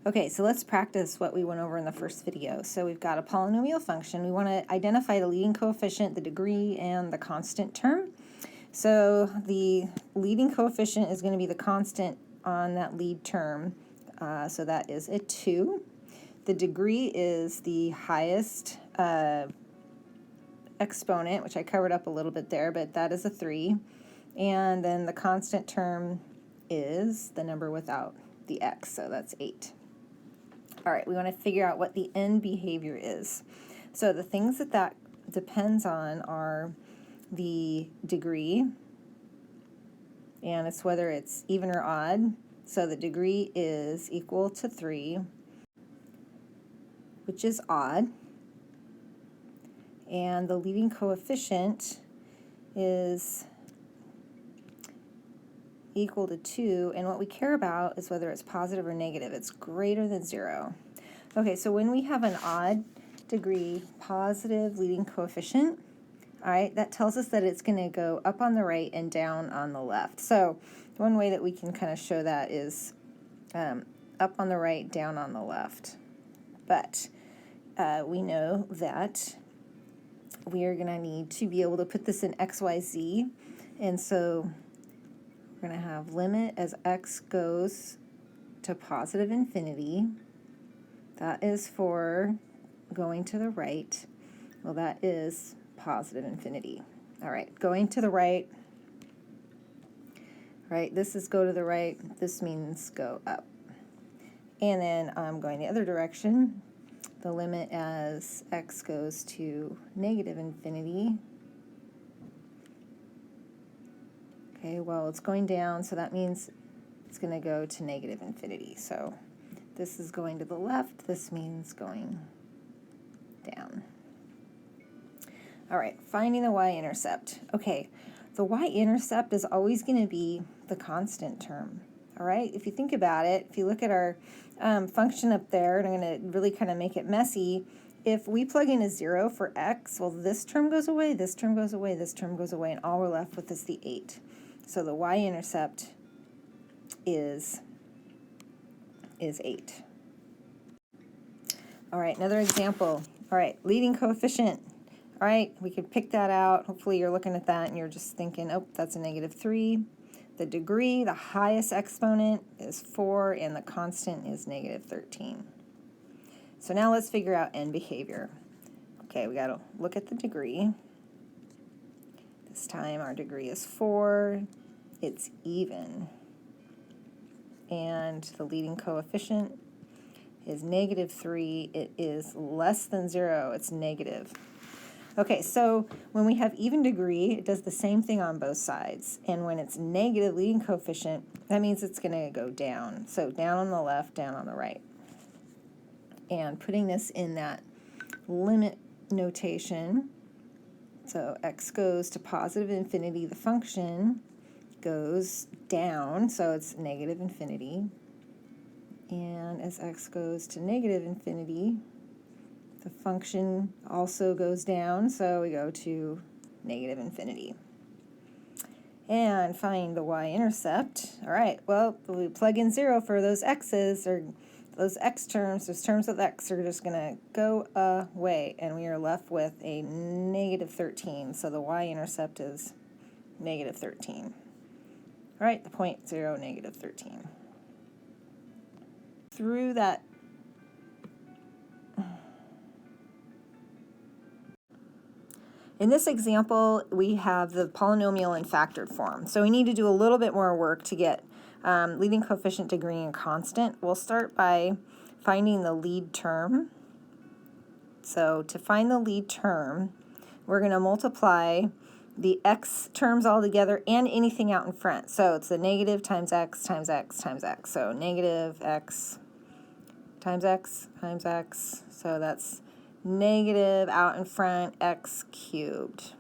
Okay, so let's practice what we went over in the first video. So we've got a polynomial function. We want to identify the leading coefficient, the degree, and the constant term. So the leading coefficient is going to be the constant on that lead term. So that is a 2. The degree is the highest exponent, which I covered up a little bit there, but that is a 3. And then the constant term is the number without the x, so that's 8. All right, we want to figure out what the end behavior is. So the things that depends on are the degree, and it's whether it's even or odd. So the degree is equal to 3, which is odd. And the leading coefficient is equal to 2, and what we care about is whether it's positive or negative. It's greater than 0. Okay, so when we have an odd degree positive leading coefficient, all right, that tells us that it's going to go up on the right and down on the left. So one way that we can kind of show that is up on the right, down on the left. But we know that we are going to need to be able to put this in x, y, z, and so we're going to have limit as x goes to positive infinity. That is for going to the right. Well, that is positive infinity. All right, going to the right. Right, this is go to the right. This means go up. And then I'm going the other direction. The limit as x goes to negative infinity. Okay, well, it's going down, so that means it's going to go to negative infinity. So this is going to the left. This means going down. All right, finding the y-intercept. Okay, the y-intercept is always going to be the constant term. All right, if you think about it, if you look at our function up there, and I'm going to really kind of make it messy, if we plug in a 0 for x, well, this term goes away, this term goes away, this term goes away, and all we're left with is the 8. So the y-intercept is 8. All right, another example. All right, leading coefficient. All right, we could pick that out. Hopefully you're looking at that and you're just thinking, oh, that's a negative 3. The degree, the highest exponent is 4, and the constant is negative 13. So now let's figure out end behavior. Okay, we got to look at the degree. This time our degree is 4. It's even. And the leading coefficient is negative 3. It is less than 0. It's negative. Okay, so when we have even degree, it does the same thing on both sides. And when it's negative leading coefficient, that means it's going to go down. So down on the left, down on the right. And putting this in that limit notation, so x goes to positive infinity, the function goes down, so it's negative infinity. And as x goes to negative infinity, the function also goes down, so we go to negative infinity. And find the y-intercept. All right, well, we plug in 0 for those x's, or those x terms, those terms with x are just going to go away, and we are left with a negative 13. So the y-intercept is negative 13. All right, the point 0, negative 13. Through that in this example, we have the polynomial in factored form. So we need to do a little bit more work to get leading coefficient, degree, and constant. We'll start by finding the lead term. So to find the lead term, we're going to multiply the x terms all together and anything out in front. So it's the negative times x times x times x. So negative x times x times x. So that's negative out in front x cubed.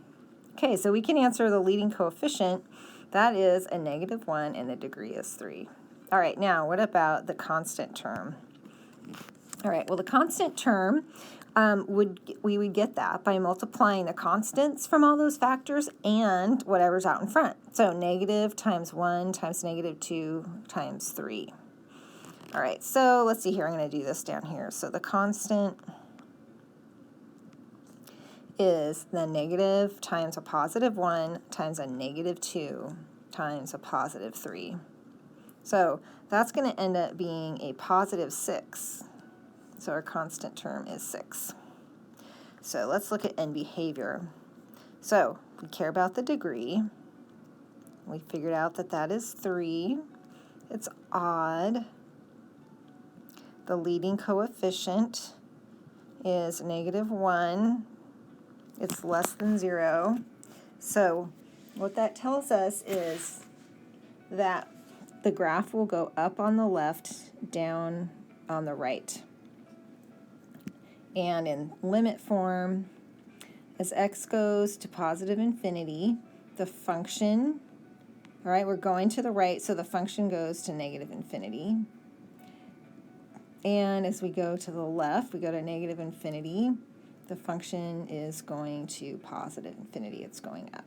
Okay, so we can answer the leading coefficient. That is a negative 1, and the degree is 3. All right, now what about the constant term? All right, well, the constant term, we would get that by multiplying the constants from all those factors and whatever's out in front. So negative times 1 times negative 2 times 3. All All right, so let's see here. I'm going to do this down here. So the constant is the negative times a positive 1 times a negative 2 times a positive 3. So that's going to end up being a positive 6. So our constant term is 6. So let's look at end behavior. So we care about the degree. We figured out that that is 3. It's odd. The leading coefficient is negative 1. It's less than 0. So what that tells us is that the graph will go up on the left, down on the right. And in limit form, as x goes to positive infinity, the function, all right, we're going to the right, so the function goes to negative infinity. And as we go to the left, we go to negative infinity, the function is going to positive infinity. It's going up.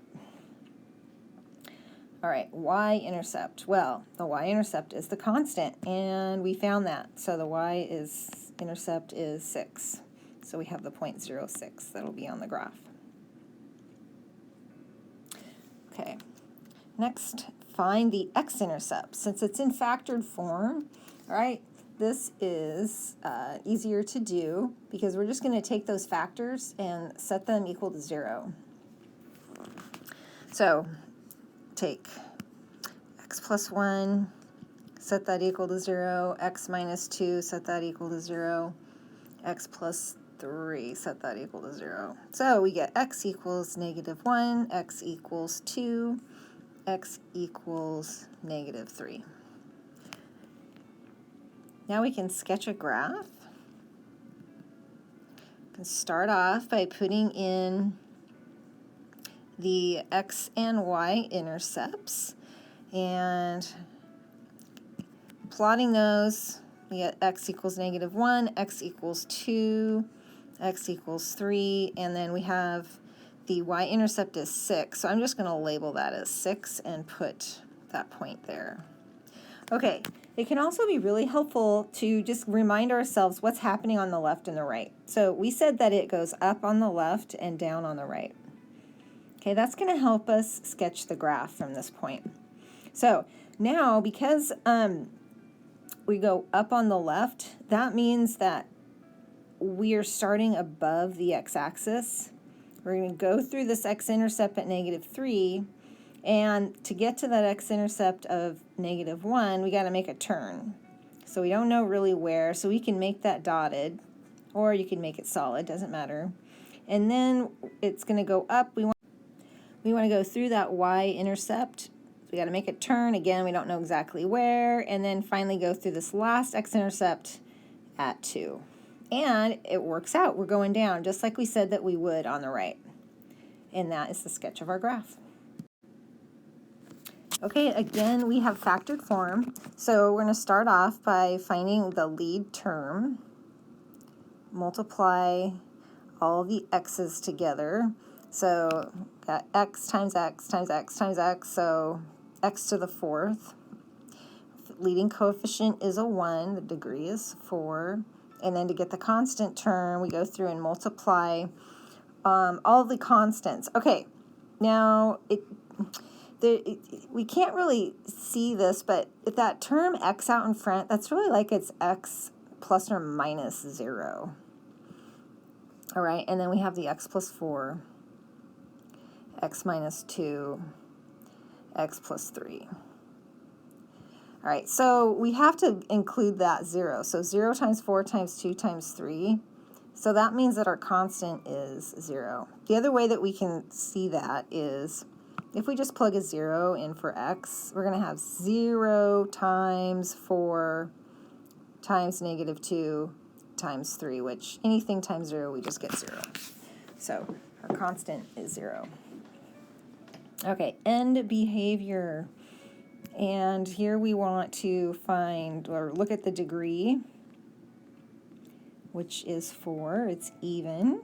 All right, y-intercept. Well, the y-intercept is the constant, and we found that. So the y-intercept is 6. So we have the 0.06 that'll be on the graph. Okay, next, find the x-intercept. Since it's in factored form, all right, this is easier to do because we're just going to take those factors and set them equal to 0. So take x plus 1, set that equal to 0, x minus 2, set that equal to 0, x plus 3, set that equal to 0. So we get x equals negative 1, x equals 2, x equals negative 3. Now we can sketch a graph. We can start off by putting in the x and y intercepts and plotting those. We get x equals negative 1, x equals 2, x equals 3, and then we have the y-intercept is 6. So I'm just going to label that as 6 and put that point there. Okay, it can also be really helpful to just remind ourselves what's happening on the left and the right. So we said that it goes up on the left and down on the right. Okay, that's going to help us sketch the graph from this point. So now, because we go up on the left, that means that we are starting above the x-axis. We're going to go through this x-intercept at negative 3, and to get to that x-intercept of negative 1, we got to make a turn. So we don't know really where, so we can make that dotted, or you can make it solid, doesn't matter. And then it's going to go up. We want to go through that y-intercept. We got to make a turn. Again, we don't know exactly where, and then finally go through this last x-intercept at 2. And it works out. We're going down just like we said that we would on the right. And that is the sketch of our graph. Okay, again, we have factored form. So we're going to start off by finding the lead term, multiply all the x's together. So got x times x times x times x, so x to the 4th. Leading coefficient is a 1, the degree is 4. And then to get the constant term, we go through and multiply all the constants. Okay, now we can't really see this, but if that term x out in front, that's really like it's x plus or minus 0. All right, and then we have the x plus 4, x minus 2, x plus 3. All right, so we have to include that 0. So 0 times 4 times 2 times 3. So that means that our constant is 0. The other way that we can see that is if we just plug a 0 in for x, we're going to have 0 times 4 times negative 2 times 3, which anything times 0, we just get 0. So our constant is 0. Okay, end behavior. And here we want to find or look at the degree, which is 4. It's even.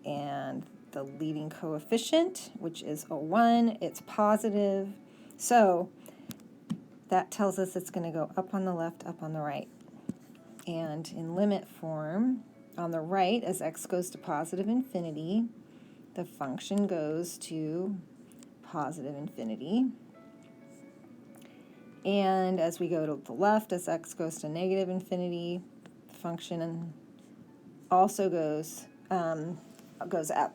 And the leading coefficient, which is a 1, it's positive. So that tells us it's going to go up on the left, up on the right. And in limit form, on the right, as x goes to positive infinity, the function goes to positive infinity. And as we go to the left, as x goes to negative infinity, the function also goes up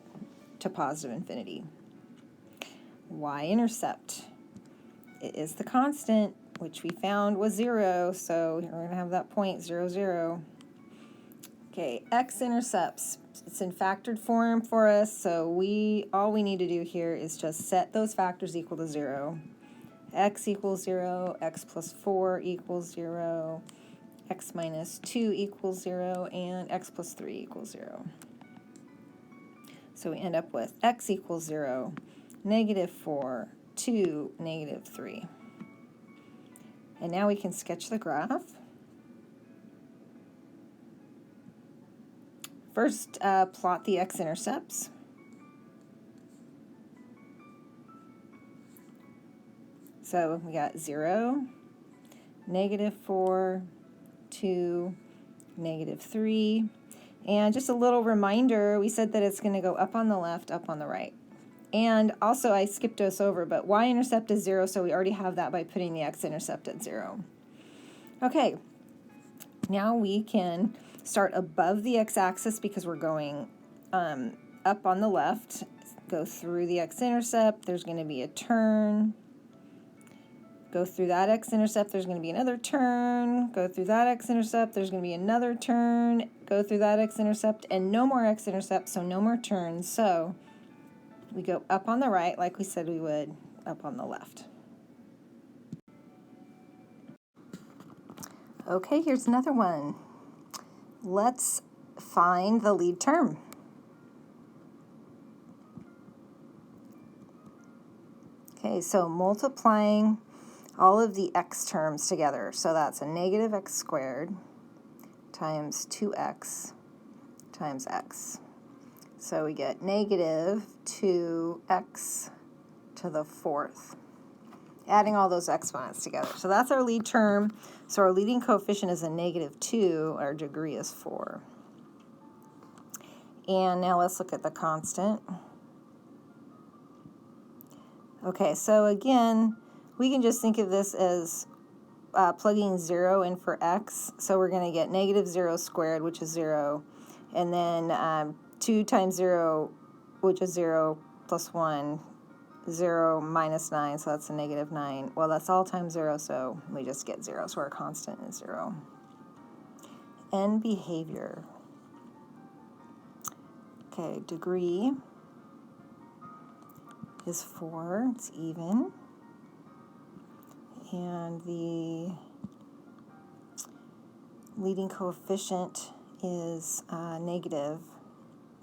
to positive infinity. Y-intercept, it is the constant, which we found was 0, so we're going to have that point 0, 0. Okay, x-intercepts, it's in factored form for us, so all we need to do here is just set those factors equal to 0. X equals 0, x plus 4 equals 0, x minus 2 equals 0, and x plus 3 equals 0. So we end up with x equals 0, negative 4, 2, negative 3. And now we can sketch the graph. First, plot the x-intercepts. So we got 0, negative 4, 2, negative 3. And just a little reminder, we said that it's going to go up on the left, up on the right. And also, I skipped us over, but y-intercept is 0, so we already have that by putting the x-intercept at 0. Okay, now we can start above the x-axis because we're going up on the left. Go through the x-intercept, there's going to be a turn. Go through that x-intercept, there's going to be another turn. Go through that x-intercept, there's going to be another turn. Go through that x-intercept, and no more x-intercept, so no more turns. So we go up on the right, like we said we would, up on the left. Okay, here's another one. Let's find the lead term. Okay, so multiplying all of the x terms together. So that's a negative x squared times 2x times x. So we get negative 2x to the 4th. Adding all those exponents together. So that's our lead term. So our leading coefficient is a negative 2. Our degree is 4. And now let's look at the constant. Okay, so again, we can just think of this as plugging 0 in for x. So we're going to get negative 0 squared, which is 0. And then 2 times 0, which is 0, plus 1, 0 minus 9, so that's a negative 9. Well, that's all times 0, so we just get 0. So our constant is 0. And behavior. Okay, degree is 4. It's even. And the leading coefficient is negative.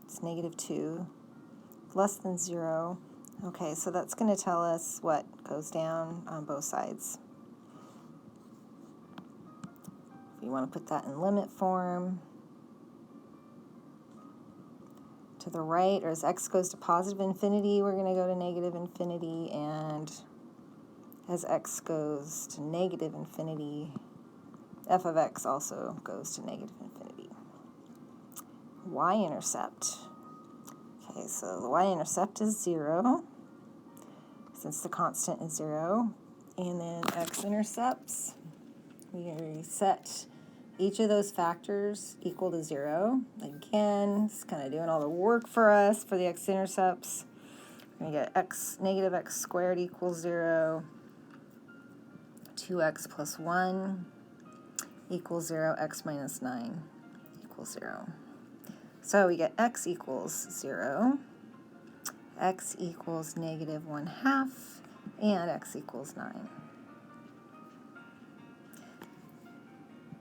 It's negative 2. Less than 0. Okay, so that's going to tell us what goes down on both sides. If you want to put that in limit form, to the right, or as x goes to positive infinity, we're going to go to negative infinity, and as x goes to negative infinity, f of x also goes to negative infinity. Y-intercept. Okay, so the y-intercept is 0, since the constant is 0. And then x-intercepts, we set each of those factors equal to 0. Again, it's kind of doing all the work for us for the x-intercepts. We're going to get negative x squared equals 0. 2x plus 1 equals 0. X minus 9 equals 0. So we get x equals 0, x equals negative 1/2, and x equals 9.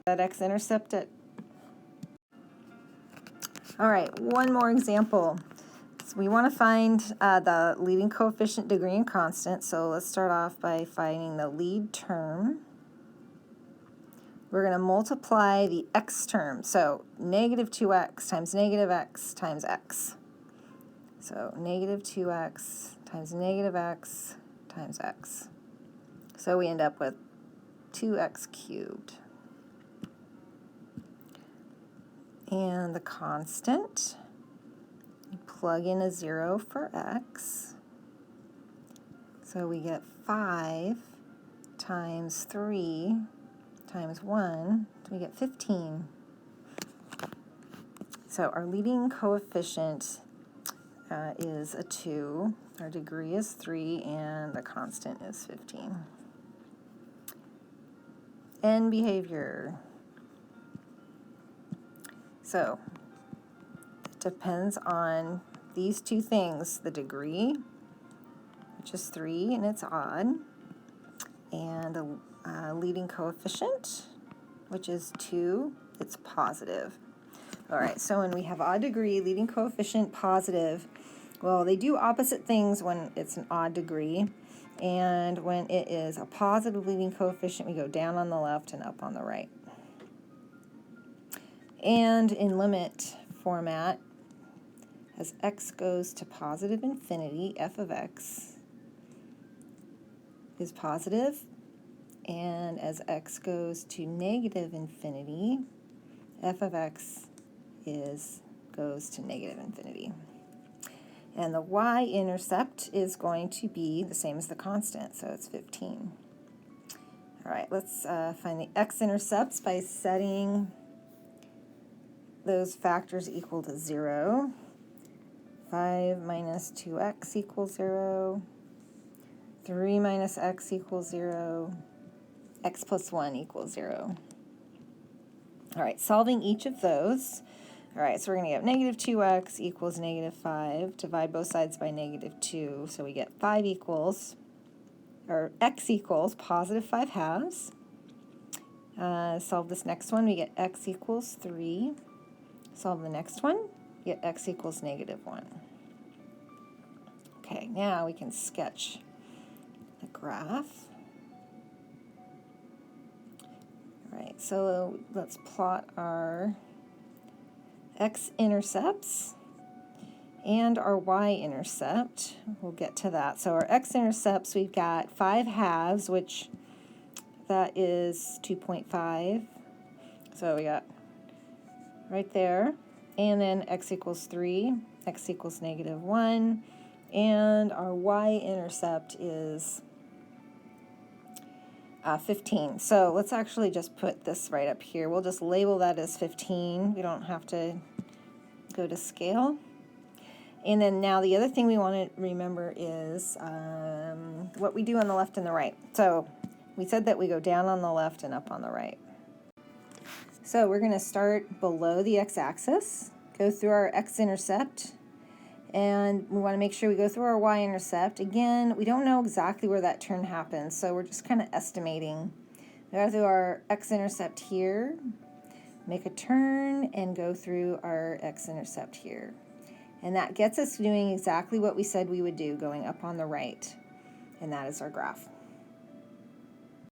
That x-intercept it. All right, one more example. So we want to find the leading coefficient, degree, and constant. So let's start off by finding the lead term. We're going to multiply the x term. So negative 2x times negative x times x. So negative 2x times negative x times x. So we end up with 2x cubed. And the constant, you plug in a 0 for x. So we get 5 times 3 times 1, so we get 15. So our leading coefficient is a 2, our degree is 3, and the constant is 15. End behavior. So it depends on these two things, the degree, which is 3 and it's odd, and the leading coefficient, which is 2, it's positive. All right, so when we have odd degree, leading coefficient, positive, well, they do opposite things when it's an odd degree, and when it is a positive leading coefficient, we go down on the left and up on the right. And in limit format, as x goes to positive infinity, f of x is positive, and as x goes to negative infinity, f of x goes to negative infinity. And the y-intercept is going to be the same as the constant, so it's 15. All right, let's find the x-intercepts by setting those factors equal to 0. 5 minus 2x equals 0. 3 minus x equals 0. X plus 1 equals 0. All right, solving each of those. All right, so we're going to get negative 2x equals negative 5. Divide both sides by negative 2. So we get 5 equals, or x equals positive 5 halves. Solve this next one. We get x equals 3. Solve the next one. Get x equals negative 1. Okay, now we can sketch the graph. All right, so let's plot our x-intercepts and our y-intercept. We'll get to that. So our x-intercepts, we've got 5 halves, which that is 2.5. So we got right there. And then x equals 3, x equals negative 1, and our y-intercept is 15. So let's actually just put this right up here. We'll just label that as 15. We don't have to go to scale. And then now the other thing we want to remember is what we do on the left and the right. So we said that we go down on the left and up on the right. So we're going to start below the x-axis, go through our x-intercept, and we want to make sure we go through our y-intercept. Again, we don't know exactly where that turn happens, so we're just kind of estimating. We go through our x-intercept here, make a turn, and go through our x-intercept here. And that gets us doing exactly what we said we would do, going up on the right. And that is our graph.